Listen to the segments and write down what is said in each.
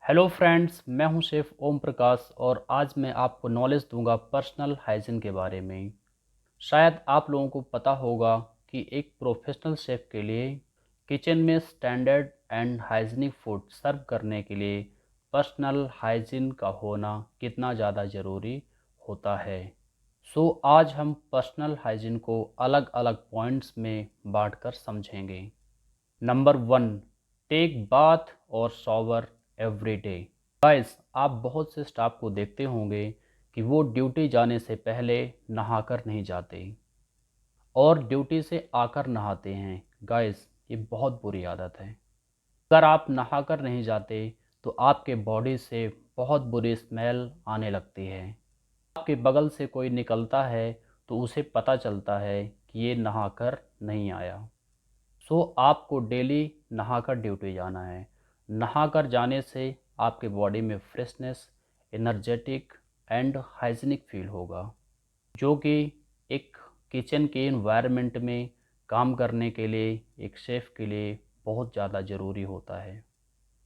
Hello friends, मैं हूं chef Om Prakash और आज मैं आपको नॉलेज दूंगा पर्सनल हाइजीन के बारे में। शायद आप लोगों को पता होगा कि एक प्रोफेशनल शेफ़ के लिए किचन में स्टैंडर्ड एंड हाइजीनिक फूड सर्व करने के लिए पर्सनल हाइजीन का होना कितना ज़्यादा ज़रूरी होता है। आज हम पर्सनल हाइजीन को अलग अलग पॉइंट्स में बांटकर समझेंगे। नंबर वन, टेक बाथ और शॉवर एवरी डे। गाइस, आप बहुत से स्टाफ को देखते होंगे कि वो ड्यूटी जाने से पहले नहाकर नहीं जाते और ड्यूटी से आकर नहाते हैं। गाइस, ये बहुत बुरी आदत है। अगर आप नहाकर नहीं जाते तो आपके बॉडी से बहुत बुरी स्मेल आने लगती है। आपके बगल से कोई निकलता है तो उसे पता चलता है कि ये नहाकर नहीं आया। आपको डेली नहाकर ड्यूटी जाना है। नहाकर जाने से आपके बॉडी में freshness, energetic and hygienic feel होगा, जो कि एक किचन के इन्वायरमेंट में काम करने के लिए एक शेफ़ के लिए बहुत ज़्यादा ज़रूरी होता है।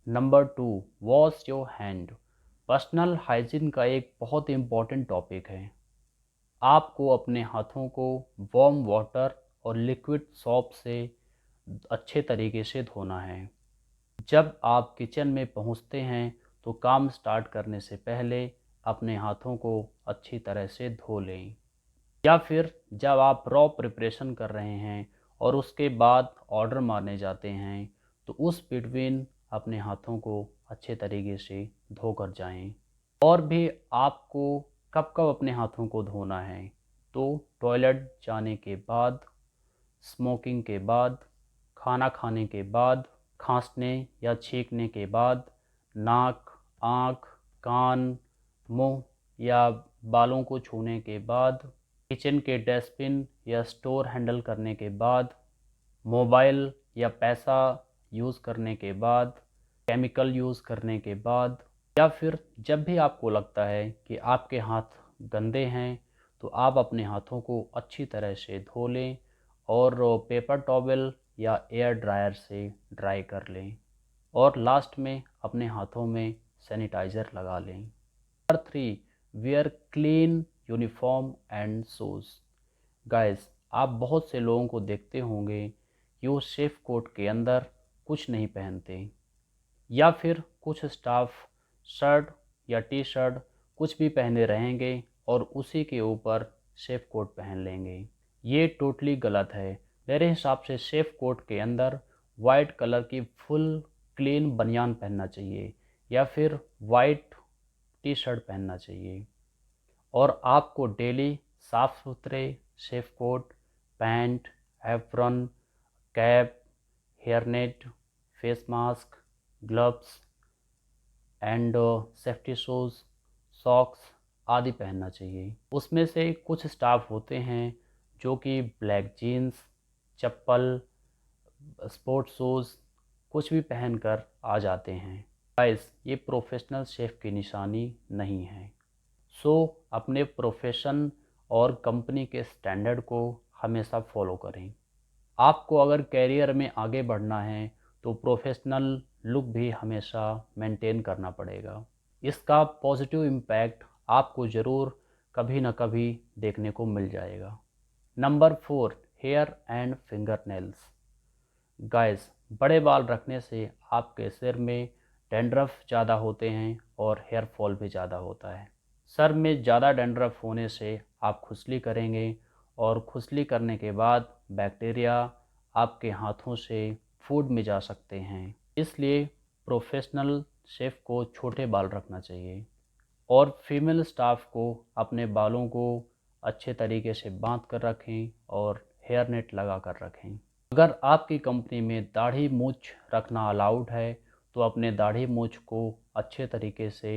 Number two, wash your hand. Personal hygiene का एक बहुत इम्पॉर्टेंट टॉपिक है। आपको अपने हाथों को वार्म वाटर और लिक्विड सोप से अच्छे तरीके से धोना है। जब आप किचन में पहुंचते हैं तो काम स्टार्ट करने से पहले अपने हाथों को अच्छी तरह से धो लें, या फिर जब आप रॉ प्रिपरेशन कर रहे हैं और उसके बाद ऑर्डर मारने जाते हैं तो उस बिटवीन अपने हाथों को अच्छे तरीके से धो कर जाएं। और भी आपको कब कब अपने हाथों को धोना है, तो टॉयलेट जाने के बाद, स्मोकिंग के बाद, खाना खाने के बाद, खांसने या छींकने के बाद, नाक, आँख, कान, मुंह या बालों को छूने के बाद, किचन के डस्टबिन या स्टोर हैंडल करने के बाद, मोबाइल या पैसा यूज़ करने के बाद, केमिकल यूज़ करने के बाद, या फिर जब भी आपको लगता है कि आपके हाथ गंदे हैं तो आप अपने हाथों को अच्छी तरह से धो लें और पेपर टॉवल या एयर ड्रायर से ड्राई कर लें और लास्ट में अपने हाथों में सैनिटाइज़र लगा लें। Number three, wear clean uniform and shoes. Guys, आप बहुत से लोगों को देखते होंगे कि वो शेफ कोट के अंदर कुछ नहीं पहनते, या फिर कुछ स्टाफ शर्ट या टी शर्ट कुछ भी पहने रहेंगे और उसी के ऊपर शेफ कोट पहन लेंगे। ये टोटली गलत है। मेरे हिसाब से शेफ कोट के अंदर वाइट कलर की फुल क्लीन बनियान पहनना चाहिए या फिर वाइट टी शर्ट पहनना चाहिए। और आपको डेली साफ़ सुथरे chef coat, pant, apron, cap, hairnet, face mask, gloves and safety shoes, socks आदि पहनना चाहिए। उसमें से कुछ स्टाफ होते हैं जो कि ब्लैक जीन्स, चप्पल, स्पोर्ट्स शूज़ कुछ भी पहनकर आ जाते हैं। गाइस, ये प्रोफेशनल शेफ़ की निशानी नहीं है। अपने प्रोफेशन और कंपनी के स्टैंडर्ड को हमेशा फॉलो करें। आपको अगर करियर में आगे बढ़ना है तो प्रोफेशनल लुक भी हमेशा मेंटेन करना पड़ेगा। इसका पॉजिटिव इम्पैक्ट आपको ज़रूर कभी ना कभी देखने को मिल जाएगा। Number four, hair and finger nails. Guys, बड़े बाल रखने से आपके सिर में डैंड्रफ ज़्यादा होते हैं और हेयर फॉल भी ज़्यादा होता है। सर में ज़्यादा डैंड्रफ होने से आप खुजली करेंगे और खुजली करने के बाद बैक्टीरिया आपके हाथों से फूड में जा सकते हैं। इसलिए प्रोफेशनल शेफ़ को छोटे बाल रखना चाहिए और फीमेल स्टाफ को अपने बालों को अच्छे तरीके से बांध कर रखें और हेयर नेट लगा कर रखें। अगर आपकी कंपनी में दाढ़ी मूंछ रखना अलाउड है तो अपने दाढ़ी मूंछ को अच्छे तरीके से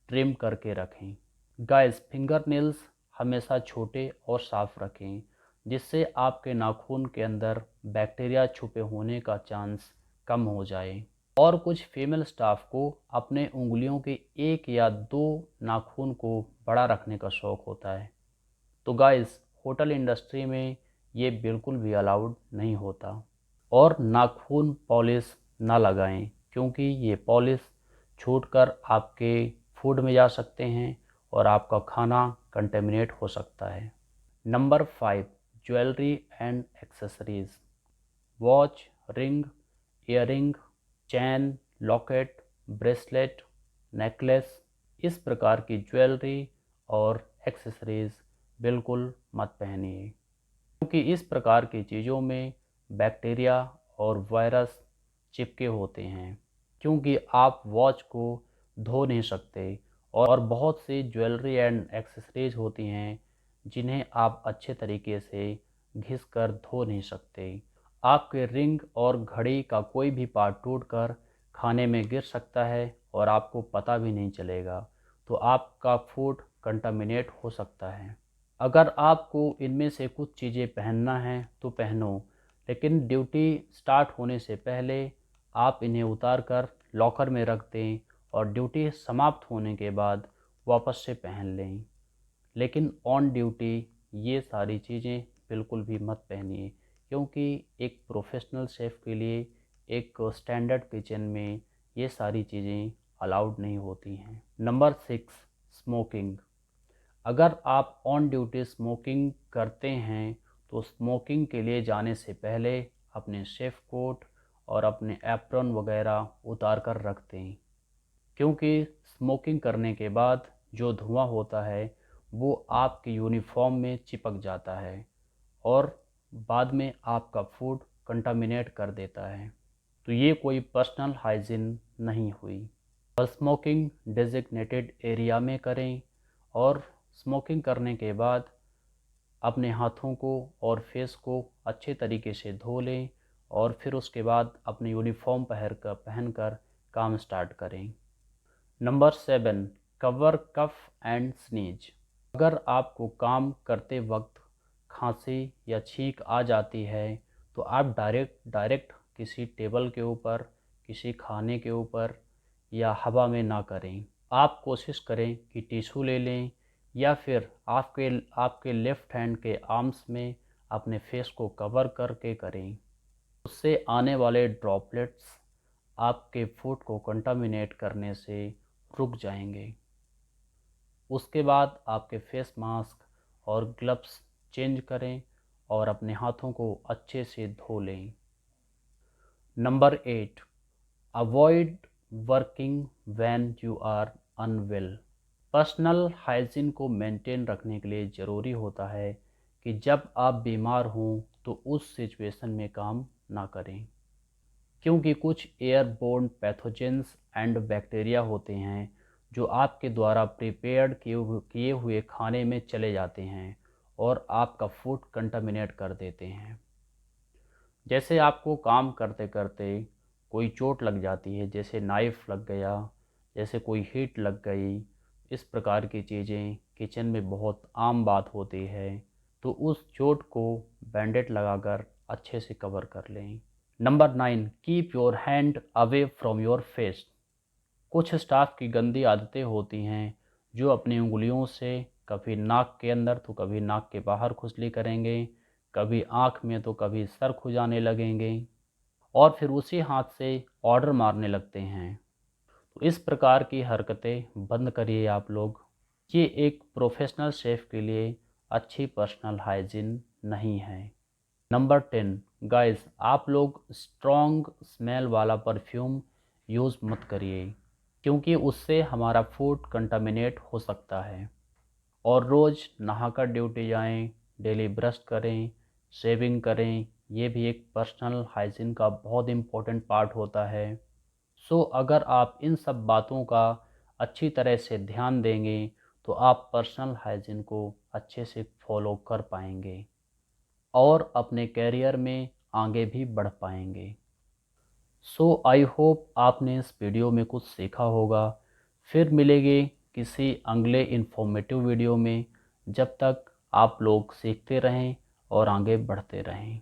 ट्रिम करके रखें। गाइस, फिंगर नेल्स हमेशा छोटे और साफ़ रखें, जिससे आपके नाखून के अंदर बैक्टीरिया छुपे होने का चांस कम हो जाए। और कुछ फीमेल स्टाफ को अपने उंगलियों के एक या दो नाखून को बड़ा रखने का शौक़ होता है। तो गाइस, होटल इंडस्ट्री में ये बिल्कुल भी अलाउड नहीं होता। और नाखून पॉलिश ना लगाएं, क्योंकि ये पॉलिश छूटकर आपके फूड में जा सकते हैं और आपका खाना कंटेमिनेट हो सकता है। Number 5, jewellery and accessories. Watch, ring, earring, chain, locket, bracelet, necklace, इस प्रकार की ज्वेलरी और एक्सेसरीज बिल्कुल मत पहनिए, क्योंकि इस प्रकार की चीज़ों में बैक्टीरिया और वायरस चिपके होते हैं। क्योंकि आप वॉच को धो नहीं सकते और बहुत सी ज्वेलरी एंड एक्सेसरीज होती हैं जिन्हें आप अच्छे तरीके से घिस कर धो नहीं सकते। आपके रिंग और घड़ी का कोई भी पार्ट टूटकर खाने में गिर सकता है और आपको पता भी नहीं चलेगा, तो आपका फूड कंटामिनेट हो सकता है। अगर आपको इनमें से कुछ चीज़ें पहनना है तो पहनो, लेकिन ड्यूटी स्टार्ट होने से पहले आप इन्हें उतार कर लॉकर में रख दें और ड्यूटी समाप्त होने के बाद वापस से पहन लें। लेकिन ऑन ड्यूटी ये सारी चीज़ें बिल्कुल भी मत पहनिए, क्योंकि एक प्रोफेशनल शेफ़ के लिए एक स्टैंडर्ड किचन में ये सारी चीज़ें अलाउड नहीं होती हैं। Number 6, smoking. अगर आप ऑन ड्यूटी स्मोकिंग करते हैं तो स्मोकिंग के लिए जाने से पहले अपने शेफ कोट और अपने एप्रॉन वगैरह उतार कर रख दें, क्योंकि स्मोकिंग करने के बाद जो धुआं होता है वो आपके यूनिफॉर्म में चिपक जाता है और बाद में आपका फूड कंटामिनेट कर देता है। तो ये कोई पर्सनल हाइजीन नहीं हुई। और स्मोकिंग डेजिग्नेटेड एरिया में करें और स्मोकिंग करने के बाद अपने हाथों को और फेस को अच्छे तरीके से धो लें और फिर उसके बाद अपनी यूनिफॉर्म पहनकर काम स्टार्ट करें। Number 7, cover cough and sneeze. अगर आपको काम करते वक्त खांसी या छींक आ जाती है तो आप डायरेक्ट किसी टेबल के ऊपर, किसी खाने के ऊपर या हवा में ना करें। आप कोशिश करें कि टिश्यू ले लें या फिर आपके लेफ़्ट हैंड के आर्म्स में अपने फेस को कवर करके करें। उससे आने वाले ड्रॉपलेट्स आपके फूड को कंटामिनेट करने से रुक जाएंगे। उसके बाद आपके फेस मास्क और ग्लव्स चेंज करें और अपने हाथों को अच्छे से धो लें। Number 8, avoid working when you are unwell. Personal hygiene को मेंटेन रखने के लिए ज़रूरी होता है कि जब आप बीमार हों तो उस सिचुएशन में काम ना करें, क्योंकि कुछ एयरबोर्न पैथोजेंस एंड बैक्टीरिया होते हैं जो आपके द्वारा प्रिपेयर्ड किए हुए खाने में चले जाते हैं और आपका फूड कंटामिनेट कर देते हैं। जैसे आपको काम करते करते कोई चोट लग जाती है, जैसे नाइफ़ लग गया, जैसे कोई हीट लग गई, इस प्रकार की चीज़ें किचन में बहुत आम बात होती है, तो उस चोट को बैंडेड लगाकर अच्छे से कवर कर लें। Number 9, keep your hand away from your face. कुछ स्टाफ की गंदी आदतें होती हैं जो अपनी उंगलियों से कभी नाक के अंदर तो कभी नाक के बाहर खुजली करेंगे, कभी आँख में तो कभी सर खुजाने लगेंगे और फिर उसी हाथ से ऑर्डर मारने लगते हैं। तो इस प्रकार की हरकतें बंद करिए आप लोग। ये एक प्रोफेशनल शेफ़ के लिए अच्छी पर्सनल हाइजीन नहीं है। नंबर 10, गाइस, आप लोग स्ट्रॉन्ग स्मेल वाला परफ्यूम यूज़ मत करिए, क्योंकि उससे हमारा फूड कंटामिनेट हो सकता है। और रोज़ नहाकर ड्यूटी जाएं, डेली ब्रश करें, शेविंग करें, ये भी एक पर्सनल हाइजीन का बहुत इम्पोर्टेंट पार्ट होता है। सो अगर आप इन सब बातों का अच्छी तरह से ध्यान देंगे तो आप पर्सनल हाइजीन को अच्छे से फॉलो कर पाएंगे और अपने कैरियर में आगे भी बढ़ पाएंगे। सो आई होप आपने इस वीडियो में कुछ सीखा होगा। फिर मिलेंगे किसी अगले इन्फॉर्मेटिव वीडियो में। जब तक आप लोग सीखते रहें और आगे बढ़ते रहें।